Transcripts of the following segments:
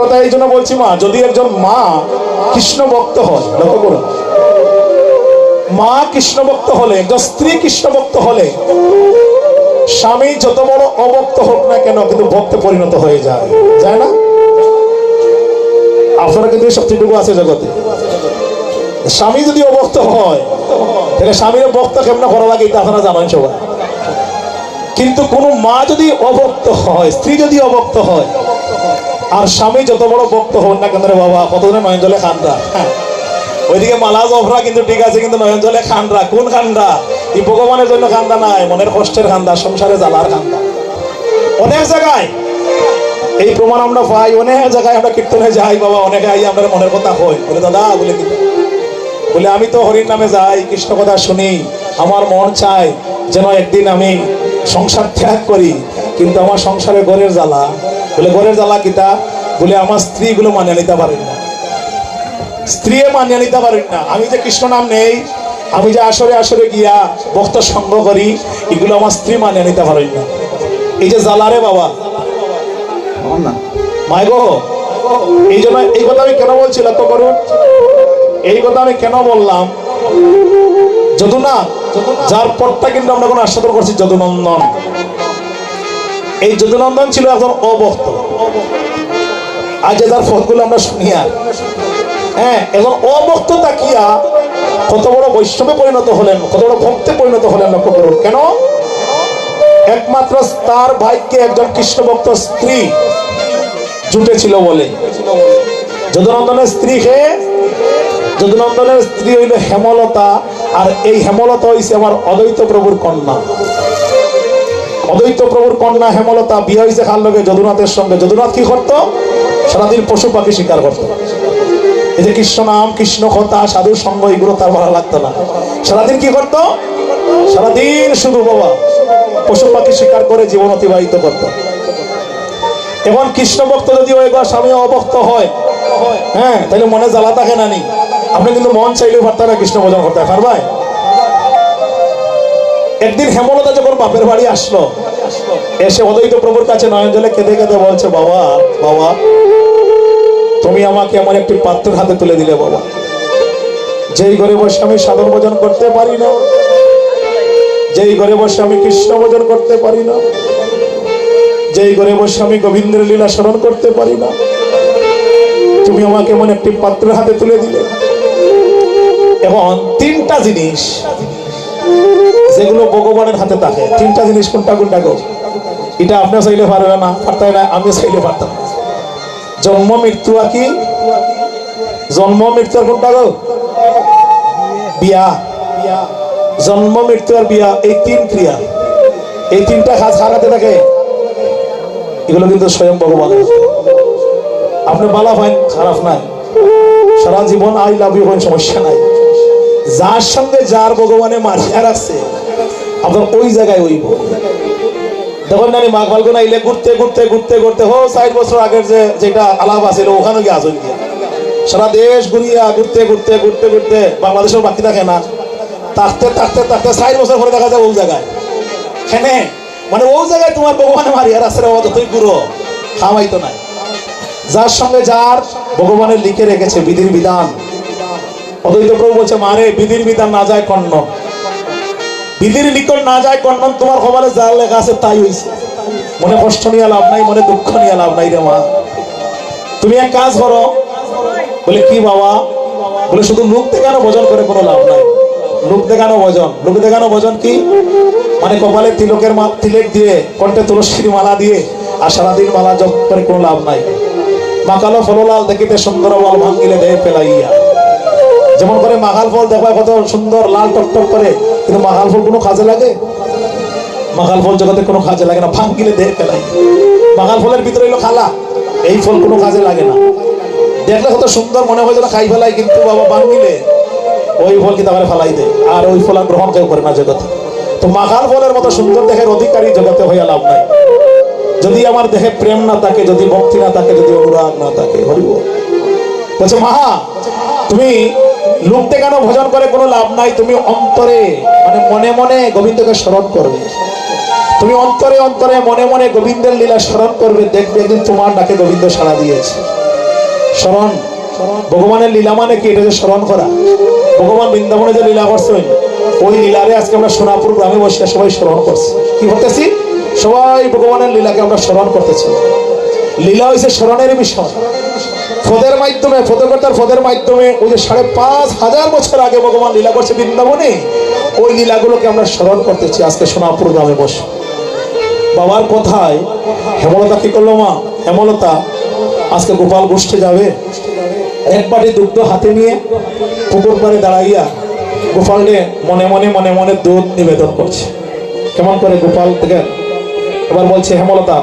কথা এই জন্য বলছি মা, যদি একজন মা কৃষ্ণ ভক্ত হয়, লক্ষ্য করুন, মা কৃষ্ণ ভক্ত হলে, একজন স্ত্রী কৃষ্ণ ভক্ত হলে স্বামী যত বড় অভক্ত হোক না কেন কিন্তু ভক্তে পরিণত হয়ে যায়, যায় না? আপনারা কিন্তু সবচেয়ে আছে জগতে। স্বামী যদি অভক্ত হয় তাহলে স্বামীর ভক্ত কেমন করা লাগে এটা আপনারা জানেন সবাই। কিন্তু কোন মা যদি অভক্ত হয়, স্ত্রী যদি অভক্ত হয়, আর স্বামী যত বড় ভক্ত হন না কেন রে বাবা, কতদিনে নয়ন জলে খানরা, ওইদিকে মালা জফরা কিন্তু ঠিক আছে, কিন্তু নয়ন জলে খানরা। কোন খানরা? এই ভগবানের জন্য খান্দা নাই, মনের কষ্টের খান্দা, সংসারে জ্বালার খান্দা। অনেক জায়গায় এই প্রমাণ আমরা পাই, অনেক জায়গায় আমরা কীর্তনে যাই বাবা, অনেকে আই আমরা মনের কথা কই, বলে দাদা বলে কি, বলে আমি তো হরির নামে যাই, কৃষ্ণ কথা শুনি, আমার মন চায় যেন একদিন আমি সংসার ত্যাগ করি, কিন্তু আমার সংসারে ঘরের জ্বালা। বলে ঘরের জ্বালা কিতা? বলে আমার স্ত্রীগুলো মানিয়ে নিতে পারেন না, স্ত্রী মানিয়ে নিতে পারেন না। আমি যে কৃষ্ণ নাম নেই, আমি যে আসরে আসরে গিয়া ভক্ত সঙ্গ করি, এগুলো আমার স্ত্রী মানিয়ে নিতে পারেন না। এই যে জ্বালা রে বাবা, মাই গো, এই জন্য এই কথা আমি কেন বলছি লক্ষ্য করুন, এই কথা আমি কেন বললাম, যদুনাথ, যার পরটা কিন্তু আমরা কোনো আস্বাদন করছি যদুনন্দন, এই যদুনন্দন ছিল একজন অভক্ত। আজ যার পথগুলো আমরা শুনি, আর হ্যাঁ, এখন অভক্ত তাকিয়া কত বড় বৈষ্ণবে পরিণত হলেন, কত বড় ভক্তে পরিণত হলেন লক্ষ্য করুন। কেন? একমাত্র তার ভাইকে একজন কৃষ্ণ ভক্ত স্ত্রী জুটেছিল বলে। যদুনন্দনের স্ত্রীকে, যদুনন্দনের স্ত্রী হইল হেমলতা, আর এই হেমলতা হইছে আমার অদ্বৈত প্রভুর কন্যা। অদ্বৈত প্রভুর কন্যা হেমলতা বিয়ে হয়েছে কার লগে? যদুনাথের সঙ্গে। যদুনাথ কি করতো? সারাদিন পশু পাখি শিকার করতো। এই যে কৃষ্ণ নাম, কৃষ্ণ কথা, সাধুর সঙ্গ, এগুলো তার ভালো লাগতো না। সারাদিন কি করতো? সারাদিন শুধু বাবা পশু পাখি শিকার করে জীবন অতিবাহিত করত। এখন কৃষ্ণ ভক্ত যদি ওই স্বামী অভক্ত হয়, হ্যাঁ, তাহলে মনে জ্বালা থাকে না নি? আপনি কিন্তু মন চাইলেও পারতেন না কৃষ্ণ ভজন করতে পারবেন। একদিন হেমলতা যখন বাপের বাড়ি আসলো, এসে অদ্বৈত প্রভুর কাছে নয়ন জলে কেঁদে কেঁদে বলছে, বাবা বাবা, তুমি আমাকে এমন একটি পাত্রের হাতে তুলে দিলে বাবা, যেই ঘরে বসে আমি সাধন ভজন করতে পারি না, যেই ঘরে বসে আমি কৃষ্ণ ভজন করতে পারি না, যেই ঘরে বসে আমি গোবিন্দের লীলা স্মরণ করতে পারি না, তুমি আমাকে এমন একটি পাত্রের হাতে তুলে দিলে। এখন তিনটা জিনিস যেগুলো ভগবানের হাতে থাকে, তিনটা জিনিস কোনটা কোনটা গো? এটা আপনিও চাইলে পারবে না, পারতাই না, আমিও চাইলে পারতাম। জন্ম মৃত্যু, আর কি জন্ম মৃত্যুর কোনটা গো? বিয়া। জন্ম মৃত্যু আর বিয়া, এই তিন ক্রিয়া, এই তিনটা কাজ হারাতে থাকে, এগুলো কিন্তু স্বয়ং ভগবান। আপনি বালা হয় খারাপ নাই, সারা জীবন আই লাভ ইউ হয়, সমস্যা নাই। যার সঙ্গে যার ভগবানে মারিয়া রাখছে, আপনার ওই জায়গায় ওই দেখুন না, মাঘ ফাল্গুন আইলে ঘুরতে ঘুরতে ঘুরতে ঘুরতে 4 বছর আগের যেটা আলাপ আছিল ওখানে গিয়ে আসুন গিয়া সারা দেশ ঘুরিয়া ঘুরতে ঘুরতে ঘুরতে ঘুরতে বাংলাদেশের বাকি থাকে না, থাকতে থাকতে থাকতে 4 বছর পরে দেখা যায় ওই জায়গায়। হ্যাঁ, মানে ওই জায়গায় তোমার ভগবানে মারিয়া রাখছে, যতই গুরু খাওয়াইতো নাই। যার সঙ্গে যার ভগবানের লিখে রেখেছে বিধির বিধান। অদ্বৈত প্রভু বলছে, মারে বিধির বিধান না যায় কন্নন, বিধির নিকট না যায় কন্নন, তোমার খবরে যার লেখা আছে তাই হইছে। মনে কষ্ট নিয়ে লাভ নাই, মনে দুঃখ নিয়ে লাভ নাই রে মা। তুমি এক কাজ করো। বলে কি বাবা? বলে শুধু লোক দেখানো ভজন করে কোনো লাভ নাই। লোক দেখানো ভজন, লোক দেখানো ভজন কি? মানে কপালে তিলকের তিলেক দিয়ে, কণ্ঠে তুলসীর মালা দিয়ে আর সারাদিন মালা জপ করে কোনো লাভ নাই। মাকালো ফললাল দেখিতে সুন্দর বল ভাঙ্গিলে দেহে পেলাইয়া। যেমন করে মাঘাল ফল দেখবা কত সুন্দর লাল টকটক করে, কিন্তু মাঘাল ফল কোনো কাজে লাগে? মাঘাল ফল জগতে কোনো কাজে লাগে না, ভাঙ্গিলে দেহে পেলাই। মাঘাল ফলের ভিতরে হলো খালা, এই ফল কোনো কাজে লাগে না। দেখলে কত সুন্দর মনে হয় যেন খাই ফেলাই, কিন্তু বাবা ভাঙ্গিলে ওই ফল কি তাহলে ফেলাই দেয়, আর ওই ফল আর গ্রহণ কেউ করে না জগতে। তো মাঘাল ফলের মতো সুন্দর দেহের অধিকারী জগতে হইয়া লাভ নাই। যদি আমার দেহে প্রেম না থাকে, যদি ভক্তি না থাকে, যদি অনুরাগ না থাকে, হরিব বলছে মাহা তুমি লোক দেখানো ভজন করে কোনো লাভ নাই। তুমি অন্তরে মানে মনে মনে গোবিন্দকে স্মরণ করবে, তুমি অন্তরে অন্তরে মনে মনে গোবিন্দের লীলা স্মরণ করবে, দেখবে একদিন তোমার ডাকে গোবিন্দ সাড়া দিয়েছে। স্মরণ, ভগবানের লীলা মানে কি? এটা যে স্মরণ করা। ভগবান বৃন্দাবনে যে লীলা করছেন, ওই লীলারে আজকে আমরা সোনাপুর গ্রামে বসে সবাই স্মরণ করছি। কি করতেছি? সবাই ভগবানের লীলাকে আমরা স্মরণ করতেছি। লীলা হয়েছে স্মরণের বিষয়। ফদের মাধ্যমে, ফদকর্তার ফদের মাধ্যমে ওই যে 5,500 বছর আগে ভগবান লীলা করছে বৃন্দাবনে, ওই লীলাগুলোকে আমরা স্মরণ করতেছি আজকে সোনাপুর গ্রামে বসে। বাবার কথায় হেমলতা কি করলো? মা হেমলতা আজকে গোপাল গোষ্ঠে যাবে, এক বাটি দুগ্ধ হাতে নিয়ে পুকুর পাড়ে দাঁড়াইয়া গোপালকে মনে মনে মনে মনে দুধ নিবেদন করছে। কেমন করে গোপাল থেকে এবার বলছে হেমলতা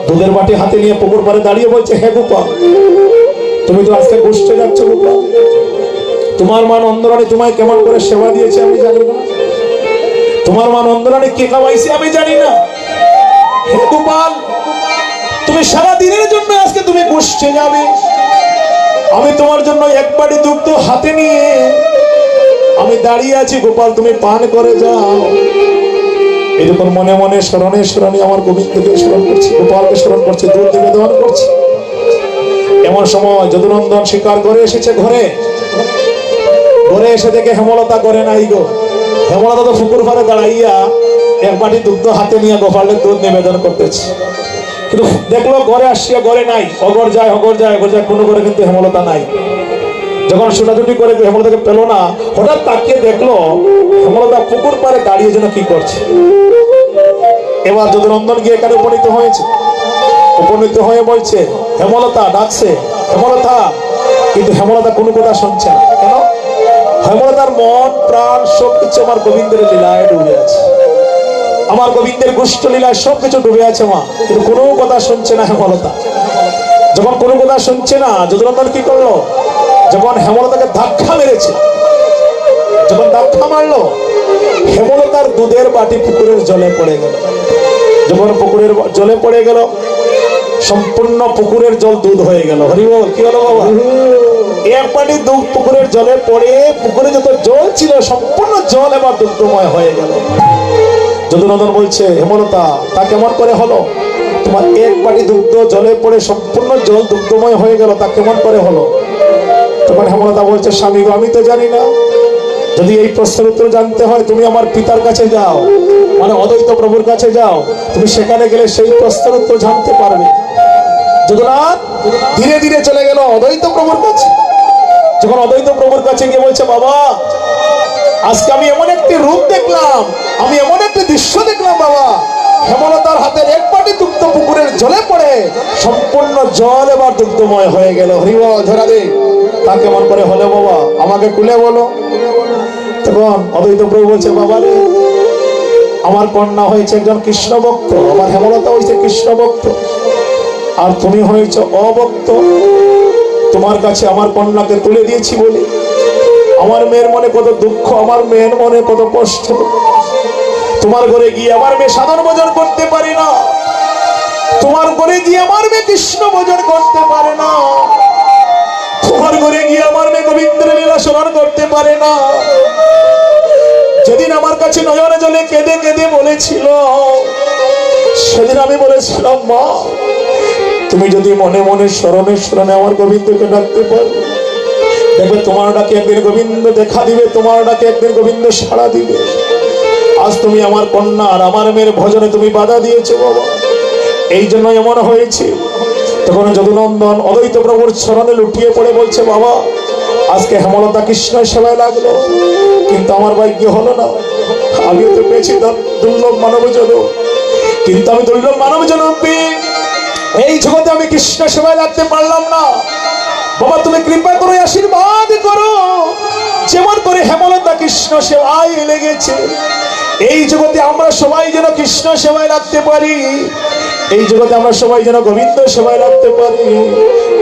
দুধের বাটি হাতে নিয়ে পুকুর পাড়ে দাঁড়িয়ে বলছে, হে গোপাল, তুমি তো আজকে গোষ্ঠে যাচ্ছ গোপাল, তোমার মা নন্দরানী তোমায় কেমন করে সেবা দিয়েছে আমি জানি না, তোমার মা নন্দরানী কে খাওয়াইছে আমি জানি না। হে গোপাল, তুমি সারা দিনের জন্য আজকে তুমি গোষ্ঠে যাবে, আমি তোমার জন্য এক বাটি দুগ্ধ হাতে নিয়ে আমি দাঁড়িয়ে আছি গোপাল, তুমি পান করে যাও। এরকম মনে মনে স্মরণে স্মরণে আমার গোবিন্দকে স্মরণ করছি, গোপালকে স্মরণ করছি, দুধ নিবেদন করছি। এমন সময় যদুনন্দন শিকার করে এসেছে ঘরে। ঘরে এসে দেখে হেমলতা করে নাই গো। হেমলতা তো পুকুর পাড়ে দাঁড়াইয়া এক বাটি দুগ্ধ হাতে নিয়ে গোপালের দুধ নিবেদন করতেছে। কিন্তু দেখলো ঘরে আসিয়া ঘরে নাই, অগর যায় অগর যায় অগর যায়, কোনো করে কিন্তু হেমলতা নাই। যখন ছোটাছুটি করে হেমলতাকে পেল না, হঠাৎ তাকিয়ে দেখলো হেমলতা পুকুর পাড়ে দাঁড়িয়ে যেন কি করছে। এবার যদুনন্দন গিয়ে এখানে উপনীত হয়েছে, উপনীত হয়ে বলছে হেমলতা, ডাকছে হেমলতা, কিন্তু হেমলতা কোনো কথা শুনছে না। কেন? হেমলতার মন প্রাণ সবকিছু আমার গোবিন্দের লীলায় ডুবে আছে, আমার গোবিন্দের গোষ্ঠ লীলায় সবকিছু ডুবে আছে মা, কিন্তু কোনো কথা শুনছে না হেমলতা। যখন কোনো কথা শুনছে না, যদুনন্দন কি করলো? যখন হেমলতাকে ধাক্কা মেরেছে, যখন ধাক্কা মারলো, হেমলতার দুধের বাটি পুকুরের জলে পড়ে গেল। যখন পুকুরের জলে পড়ে গেল, সম্পূর্ণ পুকুরের জল দুধ হয়ে গেল। হরি বল। কি হলো বাবা? এক বাটি দুধ পুকুরের জলে পড়ে পুকুরে যত জল ছিল সম্পূর্ণ জল এবার দুগ্ধময় হয়ে গেল। যদুনন্দন বলছে হেমলতা, তা কেমন করে হলো? তোমার এক বাটি দুগ্ধ জলে পড়ে সম্পূর্ণ জল দুগ্ধময় হয়ে গেল, তা কেমন করে হলো? তখন হেমলতা বলছে, স্বামী গো, আমি তো জানি না। যদি এই প্রশ্নের উত্তর জানতে হয় তুমি আমার পিতার কাছে যাও, মানে অদ্বৈত প্রভুর কাছে যাও, তুমি সেখানে গেলে সেই প্রশ্নের উত্তর জানতে পারবে। যদুনাথ ধীরে ধীরে চলে গেল অদ্বৈত প্রভুর কাছে। যখন অদ্বৈত প্রভুর কাছে গিয়ে বলছে, বাবা আজকে আমি এমন একটি রূপ দেখলাম, আমি এমন একটি দৃশ্য দেখলাম বাবা, হেমলতার হাতের এক বাটি দুগ্ধ পুকুরের জলে পড়ে সম্পূর্ণ জল এবার দুগ্ধময় হয়ে গেল। হরিব ধরা দে, তা কেমন করে হলো বাবা, আমাকে খুলে বলো। তখন অদ্বৈত প্রভু বলছে, বাবা রে, আমার কন্যা হয়েছে একজন কৃষ্ণ ভক্ত, আমার হেমলতা হয়েছে কৃষ্ণ ভক্ত, আর তুমি হয়েছ অভক্ত। তোমার কাছে আমার কন্যাকে তুলে দিয়েছি বলে আমার মেয়ের মনে কত দুঃখ, আমার মেয়ের মনে কত কষ্ট। তোমার ঘরে গিয়ে আমার মেয়ে সাধন ভোজন করতে পারে না, তোমার ঘরে গিয়ে আমার মেয়ে কৃষ্ণ ভোজন করতে পারে না, তোমার ঘরে গিয়ে আমার মেয়ে গোবিন্দের লীলা স্মরণ করতে পারে না। যেদিন আমার কাছে নয়নে জলে কেঁদে কেঁদে বলেছিল, সেদিন আমি বলেছিলাম, মা তুমি যদি মনে মনে স্মরণে স্মরণে আমার গোবিন্দকে ডাকতে পারো, দেখবে তোমার ডাকে একদিন গোবিন্দ দেখা দিবে, তোমার ডাকে একদিন গোবিন্দ সাড়া দিবে। আজ তুমি আমার কন্যা আর আমার মেয়ের ভজনে তুমি বাধা দিয়েছো বাবা, এই জন্য এমন হয়েছে। তখন যদুনন্দন অদ্বৈত প্রভুর চরণে লুটিয়ে পড়ে বলছে, বাবা আজকে হেমলতা কৃষ্ণ সেবায় লাগলো, কিন্তু আমার ভাগ্য হলো না। আমি তো পেয়েছি দুর্লভ মানব জনম, কিন্তু আমি দুর্লভ মানব জনম পেয়ে এই জগতে আমি কৃষ্ণ সেবায় লাগতে পারলাম না। বাবা তুমি কৃপা করে আশীর্বাদ করো, যেমন করে হেমলতা কৃষ্ণ সেবায় লেগেছে, এই জগতে আমরা সবাই যেন কৃষ্ণ সেবায় লাগতে পারি, এই জগতে আমরা সবাই যেন গোবিন্দ সেবায় লাগতে পারি।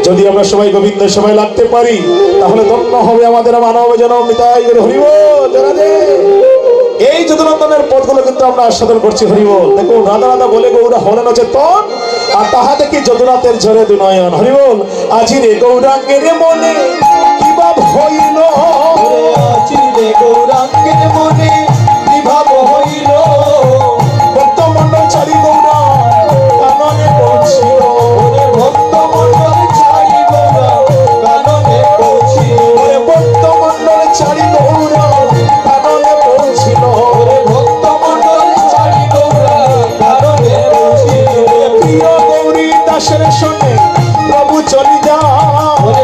যদি আমরা সবাই গোবিন্দ সেবায় লাগতে পারি, তাহলে ধন্য হবে আমাদের মানব জনম। নিতাই গৌর হরি বল। এই যদুনন্দনের পথগুলো কিন্তু আমরা আস্বাদন করছি। হরি বল। দেখুন রাধা রাধা বলে গৌরা হলেন চেতন, আর তাহা দেখি যদুনাথের ঝরে দুনয়ন। হরি বল। আজি রে গৌরাঙ্গের মনে কি ভাব হইল, আজি রে গৌরাঙ্গের মনে কি ভাব হইল, ভক্ত মন্ডল ছাড়ি গৌরা কাননে পৌঁছিল, ভক্ত মন্ডল ছাড়ি গৌরা দাসের শোনে প্রভু চলি যা। ওরে